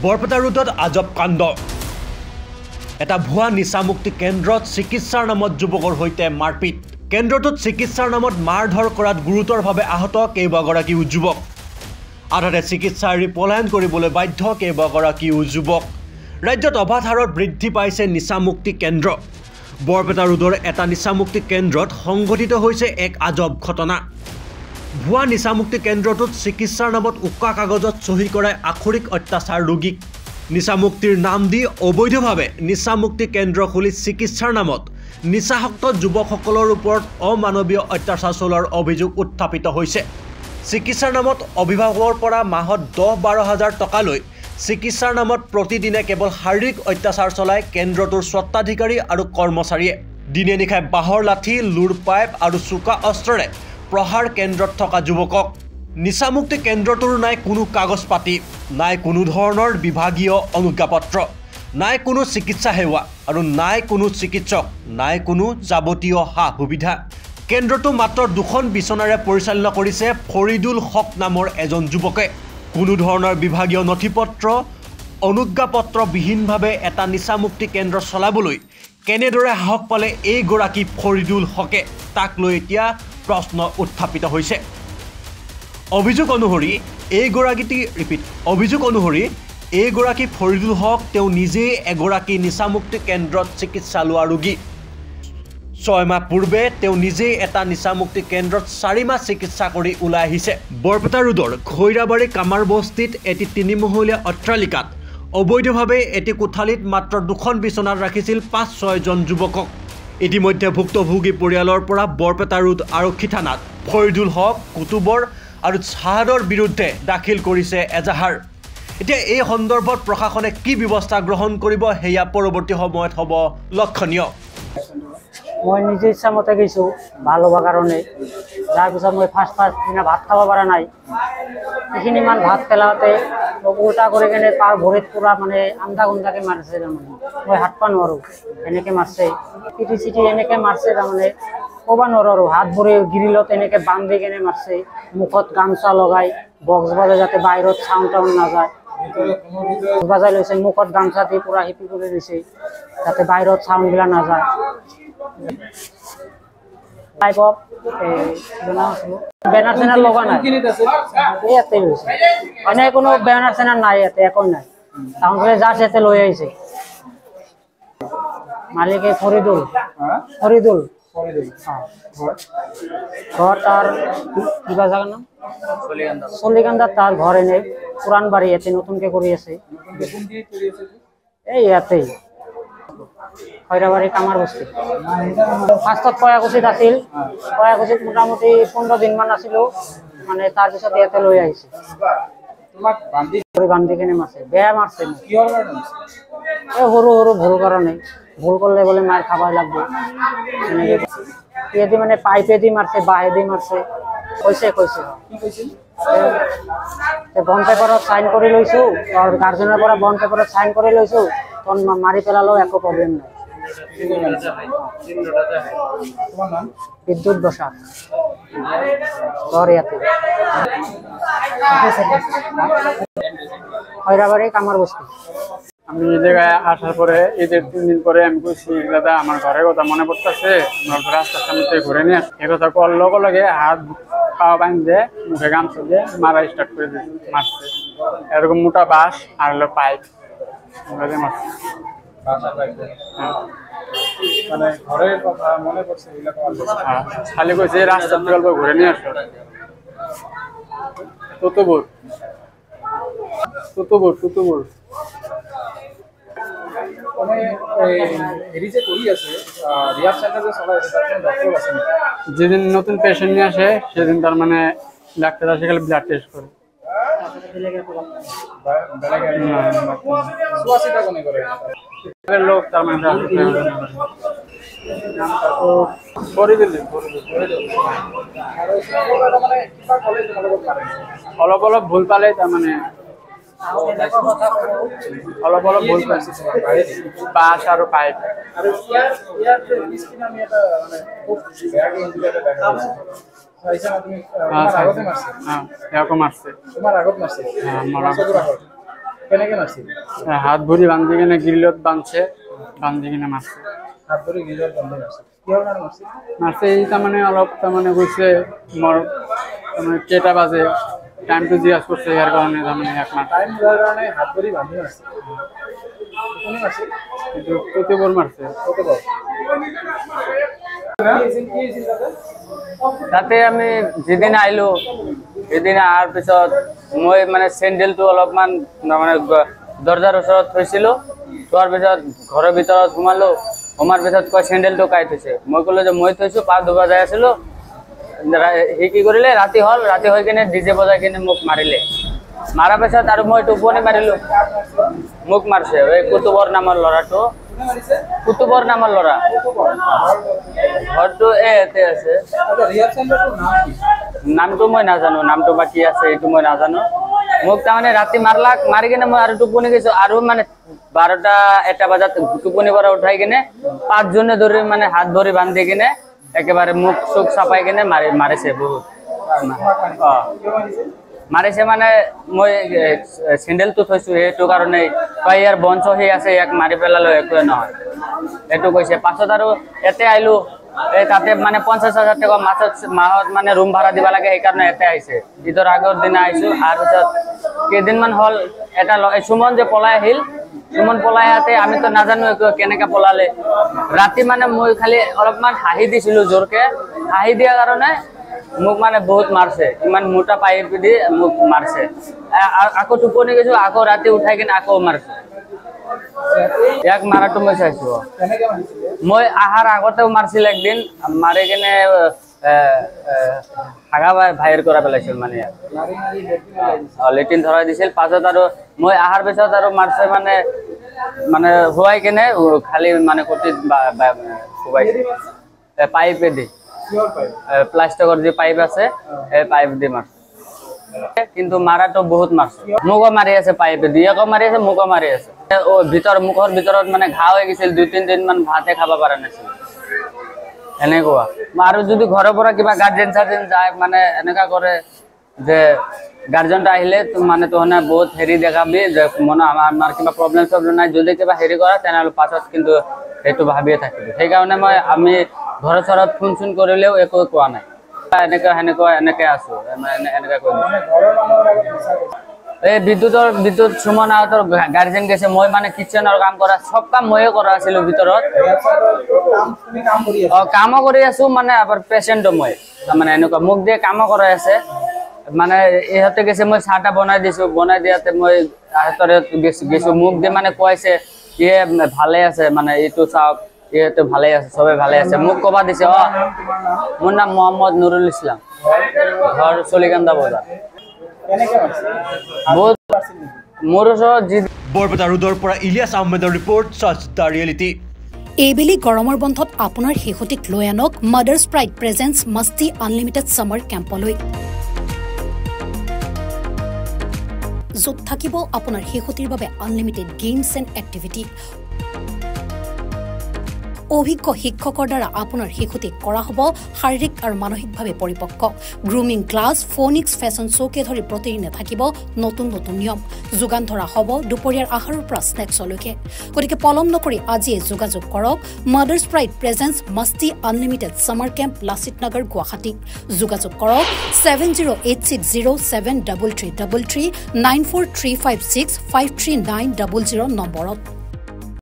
বৰপেটা ৰোডত আজব কাণ্ড এটা ভুৱা নিচামুক্তি কেন্দ্ৰত চিকিৎসাৰ নামত যুৱকৰ সৈতে মাৰপিট কেন্দ্ৰটোত চিকিৎসাৰ নামত মাৰধৰ কৰাত গুৰুতৰভাৱে আহত কেইবাগৰাকী যুৱক আধাতে চিকিৎসা এৰি পলায়ন কৰিবলৈ বাধ্য কেইবাগৰাকী যুৱক ৰাজ্যত অবাধ হাৰত বৃদ্ধি পাইছে নিচামুক্তি কেন্দ্ৰ বৰপেটা ৰোডৰ এটা নিচামুক্তি কেন্দ্ৰত সংঘটিত হৈছে এক আজব ঘটনা ভুৱা নিচামুক্তি কেন্দ্ৰটোত চিকিৎসাৰ নামত উকা কাগজত চহী কৰাই আখৰিক অত্যাচাৰ ৰোগীক নিচামুক্তিৰ নাম দি অবৈধভাৱে নিচামুক্তি কেন্দ্ৰ খুলি চিকিৎসাৰ নামত নিচাসক্ত যুৱকসকলৰ ওপৰত অমানৱীয় অত্যাচাৰ চলোৱাৰ অভিযোগ উত্থাপিত হৈছে চিকিৎসাৰ নামত অভিভাৱকৰ পৰা মাহত 10-12 হাজাৰ টকালৈ চিকিৎসাৰ নামত প্ৰতিদিনে কেৱল শাৰীৰিক অত্যাচাৰ চলাই কেন্দ্ৰটোৰ স্বত্বাধিকাৰী আৰু কৰ্মচাৰীয়ে দিনে নিশাই বাহৰ লাঠি লুৰ পাইপ আৰু চোকা অস্ত্ৰৰে প্ৰহাৰ কেন্দ্ৰত থকা যুৱকক নিচামুক্তি কেন্দ্ৰটোৰ নাই কোনো কাগজ পাতি নাই কোনো ধৰণৰ বিভাগীয় অনুজ্ঞাপত্ৰ নাই কোনো চিকিৎসা সেৱা আৰু নাই কোনো চিকিৎসক নাই কোনো যাৱতীয় সা সুবিধা কেন্দ্ৰটো মাত্ৰ দুখন বিচনাৰে পৰিচালনা কৰিছে ফৰিদুল হক নামৰ এজন যুৱকে কোনো ধৰণৰ বিভাগীয় নথিপত্ৰ অনুজ্ঞাপত্ৰ বিহীনভাৱে এটা নিচামুক্তি কেন্দ্ৰ চলাবলৈ কেনেদৰে সাহস পালে এই গৰাকী ফৰিদুল হকে তাক লৈ এতিয়া প্ৰশ্ন উত্থাপিত হৈছে অভিযোগ অনুসৰি এই গৰাকী ফৰিদুল হক তেওঁ নিজেই এগৰাকী নিচামুক্তি কেন্দ্ৰত চিকিৎসা লোৱা ৰোগী 6 মাহ পূৰ্বে তেওঁ নিজেই এটা নিচামুক্তি কেন্দ্ৰত 4 মাহ চিকিৎসা কৰি ওলাই আহিছে বৰপেটা ৰোডৰ খৈৰাবাৰী কামাৰ বস্তিত এটি 3-মহলীয়া অট্টালিকাত অবৈধভাৱে এটি কোঠালিত মাত্ৰ দুখন বিচনাত ৰাখিছিল 5-6 জন যুৱকক ইতিমধ্যে ভুক্তভোগী পৰিয়ালৰ পৰা বৰপেটা ৰোড আৰক্ষী থানাত ফৰিদুল হক কুতুবৰ আৰু চাহাদৰ বিৰুদ্ধে দাখিল কৰিছে এজাহাৰ এতিয়া এই সন্দৰ্ভত প্ৰশাসনে কি ব্যৱস্থা গ্ৰহণ কৰিব হেয়া পৰৱৰ্তী সময়ত হ'ব লক্ষণীয় মই নিজে ইচ্ছামতে গৈছোঁ ভাল হ'বৰ কাৰণে যাৰ পিছত মই ফাৰ্ষ্ট দিনা ভাত খাব পৰা নাই এইখিনিমান ভাত পেলাওঁতে উল্টা কৰি কেনে পাৰ ভৰিত পূৰা মানে আন্দা গুন্দাকৈ মাৰিছে তাৰমানে মই হাত পা নোৱাৰোঁ এনেকৈ মাৰিছে পিটি চিটি এনেকৈ মাৰিছে তাৰমানে ক'ব নোৱাৰোঁ আৰু হাত ভৰি গিৰিলত এনেকৈ বান্ধি কেনে মাৰিছে মুখত গামোচা লগাই বক্স বাজে যাতে বাহিৰত চাউণ্ড নাযায় বাজাই লৈছে মুখত গামোচা দি পূৰা হিপি কৰি দিছে যাতে বাহিৰত চাউণ্ডবিলাক নাযায় বেনাৰ চেনাৰ লগা নাই ইয়াতে লৈছে এনে কোনো বেনাৰ চেনাৰ নাই ইয়াতে একো নাই টাউনফালে জাষ্ট ইয়াতে লৈ আহিছে মালিকে ফৰিদুল ঘৰ তাৰ কিবা জাগাৰ নাম চলিকান্দাত তাৰ ঘৰ এনে পুৰাণ বাৰী ইয়াতে নতুনকে কৰি আছে এই ইয়াতেই খৈৰাবাৰী কামাৰ বস্তি ফাৰ্ষ্টত কয়াকুছিত আছিল কয়াকুছিত মোটামুটি 15 দিনমান আছিলোঁ মানে তাৰপিছত ইয়াতে লৈ আহিছে বান্ধি কেনে মাৰিছে বেয়া মাৰিছে এই সৰু ভুল কাৰণে ভুল কৰিলে বোলে মাৰ খাবই লাগব এনেকৈ মানে পাইপেদি মাৰিছে বাঁহেদি মাৰিছে কৈছে বন পেপাৰত চাইন কৰি লৈছোঁ গাৰ্জেনৰ পৰা বন পেপাৰত চাইন কৰি লৈছোঁ মাৰি পেলালেও একো প্ৰব্লেম নাই বিদ্যুৎ বসাক ঘৰ ইয়াতে খৈৰাবাৰী কামার বস্তি আমি এই জায়গায় আসার পরে ঈদের 3 দিন পরে আমি কইছি দাদা আমার ঘরের কথা মনে পড়তেছে আমার রাস্তার সামনে থেকে ঘুরে নিয়ে এই কথা কল লগে হাত পা বাঁধে মুখে গামছা দিয়ে মারা স্টার্ট করে দিয়েছে মারছে এরকম মোটা বাঁশ আর হলো পাইপ মারছে মানে ঘরের কথা মনে পড়ছে খালি কইছে রাস্তা থেকে অল্প ঘুরে নিয়ে আসো তুতুবুর মানে হেৰি যে কৰি আছে রিহাব সেন্টার যে চলাই আছে তার ডক্টর আছে যেদিন নতুন পেশেন্ট নিয়ে আসে সেদিন তার মানে ডাক্তার আসে খালি ব্লাড টেস্ট করে সুয়াসিটা কোনে করে লোক তার মানে অলপ ভুল পালে তার মানে অলপ ভুল পাইছে বাঁশ আৰু পাইপ আৰু ইয়াৰ স্কিন আমি এটা মানে খুব বেয়াকে ইনজুৰি দেখা পাইছো চাইছা না তুমি আগতে মাৰছে এৰকম মাৰছে তোমাৰ আগত মাৰছে আমাৰ চকুৰ আগত কেনেকে মাৰছিল? হাত ভৰি বান্ধি কিনে গ্ৰিলত বান্ধি কিনে মাৰছে। হাত ধৰে গিজাৰ বন্ধ মাৰছিল। কিহৰ কাৰণে মাৰছিল? মাৰছে এই তাৰমানে অলপ তাৰমানে কৈছে মোৰ তাৰমানে কেইটা বাজে টাইমটো জিজ্ঞাসা কৰিছে ইয়াৰ কাৰণে তাৰমানে এক মাহ টাইম হোৱাৰ কাৰণে হাত ধৰি বান্ধি মাৰছিল। কোনে মাৰছিল? কিন্তু প্ৰতিবোৰ মারছে। কত বল? কি হৈছিল তাতে? তাতে আমি যেদিন আহিলো সেদিন অহাৰ পিছত মই মানে চেণ্ডেলটো অলপমান মানে দৰ্জাৰ ওচৰত থৈছিলোঁ। থোৱাৰ পিছত ঘৰৰ ভিতৰত সোমাৰ পিছত কয় চেণ্ডেলটো কাই থৈছে। মই ক'লো যে মই থৈছোঁ, পা ধুব যাই আছিলোঁ। সি কি কৰিলে, ৰাতি হৈ কিনে ডিজে বজাই কিনে মোক মাৰিলে। মাৰাৰ পিছত আৰু মই টোপনি মাৰিলোঁ। মোক মাৰছে এই কুতুবৰ নামৰ ল'ৰাটো। কুতুবৰ নামৰ ল'ৰা, ঘৰটো ইয়াতে আছে। ৰিহাব চেণ্টাৰটোৰ নাম কি? নামটো মই নাজানো, নামটো বা কি আছে এইটো মই নাজানো। মোক তাৰমানে ৰাতি মাৰি কিনে মই আৰু টোপনি গৈছোঁ। আৰু মানে 12টা-1টা বজাত টোপনিৰ পৰা উঠাই কিনে 5জনে ধৰি মানে হাত ভৰি বান্ধি কিনে একেবাৰে মুখ চুখ চাপাই কিনে মাৰিছে বহুত। মাৰিছে মানে মই চেণ্ডেলটো থৈছোঁ সেইটো কাৰণে ইয়াৰ বঞ্চ সেই আছে, ইয়াক মাৰি পেলালো একোৱে নহয় এইটো কৈছে। পাছত আৰু ইয়াতে আহিলোঁ। এই তাতে মানে 50,000 টকা মাহত মানে ৰুম ভাড়া দিব লাগে, সেইকাৰণে ইয়াতে আহিছে। ঈদৰ আগৰ দিনা আহিছোঁ। আৰু পিছত কেইদিনমান হ'ল এটা সুমন যে পলাই আহিল, সুমন পলাই আহোঁতে আমিতো নাজানো কেনেকৈ পলালে। ৰাতি মানে মই খালি অলপমান হাঁহি দিছিলোঁ জোৰকৈ। হাঁহি দিয়াৰ কাৰণে মোক মানে বহুত মাৰছে, ইমান মোটা পাইপ দি মোক মাৰছে। আকৌ টোপনি গৈছোঁ, আকৌ ৰাতি উঠাই কিনে আকৌ মাৰছে। ইয়াক মাৰাটো মই চাইছোঁ। মই অহাৰ আগতেও মাৰছিল একদিন, মাৰি কিনে হাগা বাহিৰ কৰা পেলাইছিল মানে ইয়াক। লেট্ৰিন ধৰাই দিছিল। পাছত আৰু মই অহাৰ পিছত আৰু মাৰছে মানে শুৱাই কিনে খালি মানে কটিত শুৱাইছে পাইপে দি। প্লাষ্টিকৰ যি পাইপ আছে এই পাইপ দি মাৰছে। কিন্তু মাৰাটো বহুত মাৰছে। মোকো মাৰি আছে পাইপে দি, একো মাৰি আছে, মোকো মাৰি আছে। মুখৰ ভিতৰত মানে ঘাঁ হৈ গৈছিল। 2-3 দিন মান ভাতে খাব পৰা নাছিল এনেকুৱা। আৰু যদি ঘৰৰ পৰা কিবা গাৰ্জেন যায় মানে এনেকুৱা কৰে যে গাৰ্জেনটা আহিলে মানে তহনে বহুত হেৰি দেখাবি যে মানে আমাৰ কিবা প্ৰব্লেম নাই। যদি কিবা হেৰি কৰা তেনেহ'লে পাছত কিন্তু সেইটো ভাবিয়ে থাকিবি। সেইকাৰণে আমি ঘৰৰ চৰত ফোন কৰিলেও একো কোৱা নাই। এনেকে আছো এনেকে কৈ এই বিদ্যুৎ সুমন আহতৰ গাৰ্জেন গৈছে। মই মানে কিচেনৰ কাম কৰা, চব কাম ময়ে কৰা আছিলোঁ ভিতৰত। কামো কৰি আছো মানে পেচেণ্টটো মই তাৰমানে এনেকুৱা মোক দিয়ে কামো কৰাই আছে। মানে ইহঁতে গৈছে, মই চাহ-তাহ বনাই দিছোঁ। বনাই দিয়াতে মই ইহঁতৰ গৈছোঁ, মোক দিয়ে মানে খুৱাইছে। ইয়ে ভালে আছে, মানে এইটো চাওক ইহঁতে ভালে আছে, চবে ভালে আছে। মোক ক'বা দিছে। মোৰ নাম মোহাম্মদ নুৰুল ইছলাম, ঘৰ চলিকান্দা বজাৰ। মোৰ ওচৰত বৰপেটা ৰোডৰ পৰা ইলিয়াছ আহমেদৰ ৰিপৰ্ট, চাৰ্চ দ্য ৰিয়েলিটি। এইবেলি গৰমৰ বন্ধত আপোনাৰ শিশুটিক লৈ আনক mothers pride presence masti unlimited summer কেম্পলৈ, য'ত থাকিব আপোনাৰ শিশুটিৰ বাবে আনলিমিটেড গেমছ এণ্ড এক্টিভিটি। অভিজ্ঞ শিক্ষকৰ দ্বাৰা আপোনাৰ শিশুটিক কৰা হ'ব শাৰীৰিক আৰু মানসিকভাৱে পৰিপক্ক। গ্ৰুমিং ক্লাছ, ফোনিক্স ফেশ্বন শ্ব'কে ধৰি প্ৰতিদিনে থাকিব নতুন নিয়ম। যোগান ধৰা হ'ব দুপৰীয়াৰ আহাৰৰ পৰা স্নেক্সলৈকে। গতিকে পলম নকৰি আজিয়ে যোগাযোগ কৰক mothers pride presence masti unlimited summer camp, Lachit Nagar, Guwahati. যোগাযোগ কৰক 7086073333 94356539000 নম্বৰত।